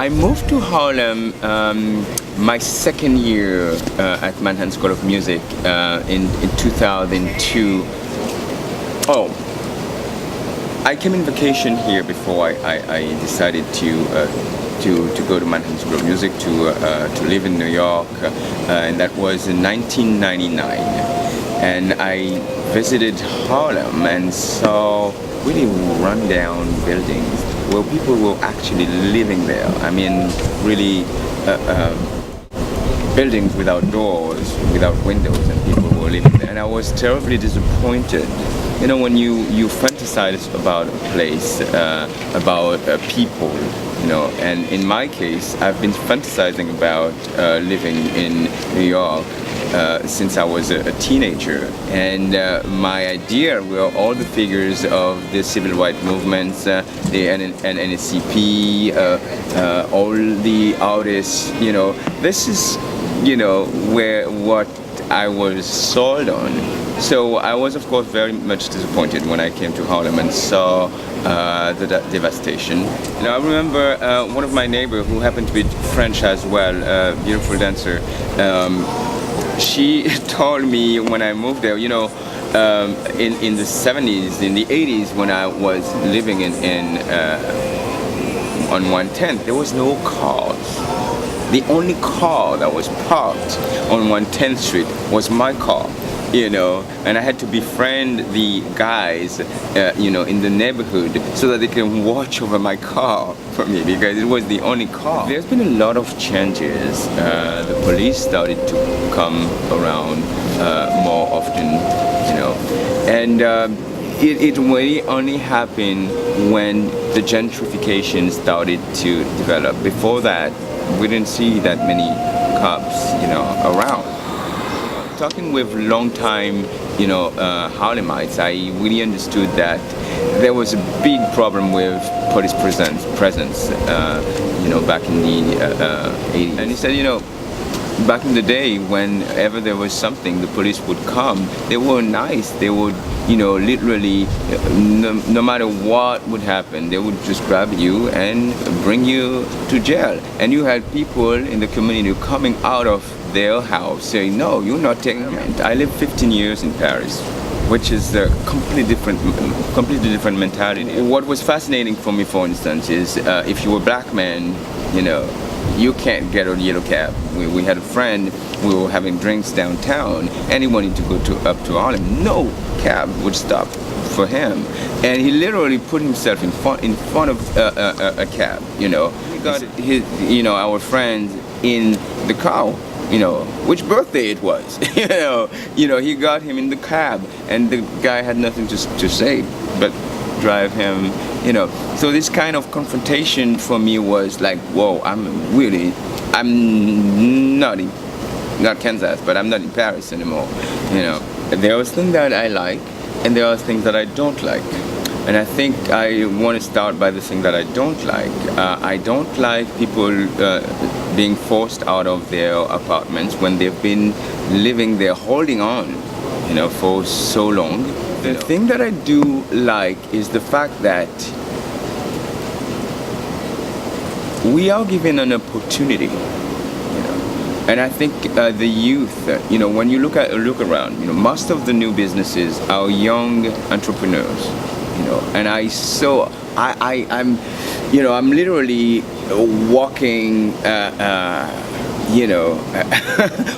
I moved to Harlem my second year at Manhattan School of Music in 2002. Oh, I came in vacation here before I decided to go to Manhattan School of Music to live in New York, and that was in 1999. And I visited Harlem and saw really rundown buildings where people were actually living there. I mean, really buildings without doors, without windows, and people were living there. And I was terribly disappointed. You know, when you fantasize about a place, about people, you know, and in my case, I've been fantasizing about living in New York since I was a teenager, and my idea were all the figures of the civil rights movements, the NAACP, all the artists. You know, this is, you know, what I was sold on. So I was, of course, very much disappointed when I came to Harlem and saw the devastation. You know, I remember one of my neighbors, who happened to be French as well, a beautiful dancer. She told me when I moved there, you know, in the 70s, in the 80s, when I was living on 110th, there was no cars. The only car that was parked on 110th Street was my car, you know, and I had to befriend the guys, you know, in the neighborhood so that they can watch over my car for me, because it was the only car. There's been a lot of changes. The police started to come around more often, you know, and it really only happened when the gentrification started to develop. Before that, we didn't see that many cops, you know, around. Talking with long-time, you know, Harlemites, I really understood that there was a big problem with police presence, you know, back in the 80s. And he said, you know, back in the day, whenever there was something, the police would come. They were nice. They would, you know, literally, no matter what would happen, they would just grab you and bring you to jail. And you had people in the community coming out of their house saying, no, you're not taking rent. I lived 15 years in Paris, which is a completely different mentality. What was fascinating for me, for instance, is if you were a black man, you know, you can't get a yellow cab. We had a friend, we were having drinks downtown, and he wanted to go up to Harlem. No cab would stop for him, and he literally put himself in front of a cab. You know, he got his, you know, our friend in the car. You know, which birthday it was. you know, he got him in the cab, and the guy had nothing to say but drive him. You know, so this kind of confrontation for me was like, whoa, I'm not Kansas, but I'm not in Paris anymore. You know, there are things that I like, and there are things that I don't like. And I think I want to start by the thing that I don't like. I don't like people being forced out of their apartments when they've been living there, holding on, you know, for so long. The thing that I do like is the fact that we are given an opportunity, you know, and I think the youth, you know, when you look around, you know, most of the new businesses are young entrepreneurs, you know, and I'm, you know, I'm literally walking, you know,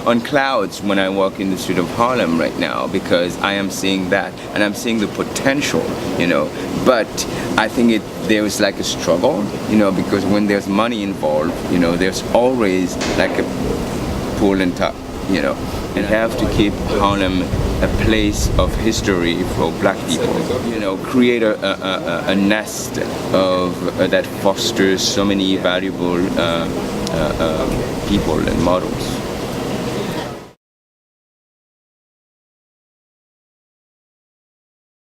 on clouds when I walk in the street of Harlem right now, because I am seeing that, and I'm seeing the potential, you know. But I think there is like a struggle, you know, because when there's money involved, you know, there's always like a pull and tug, you know. And have to keep Harlem a place of history for black people, you know, create a nest of that fosters so many valuable people and models.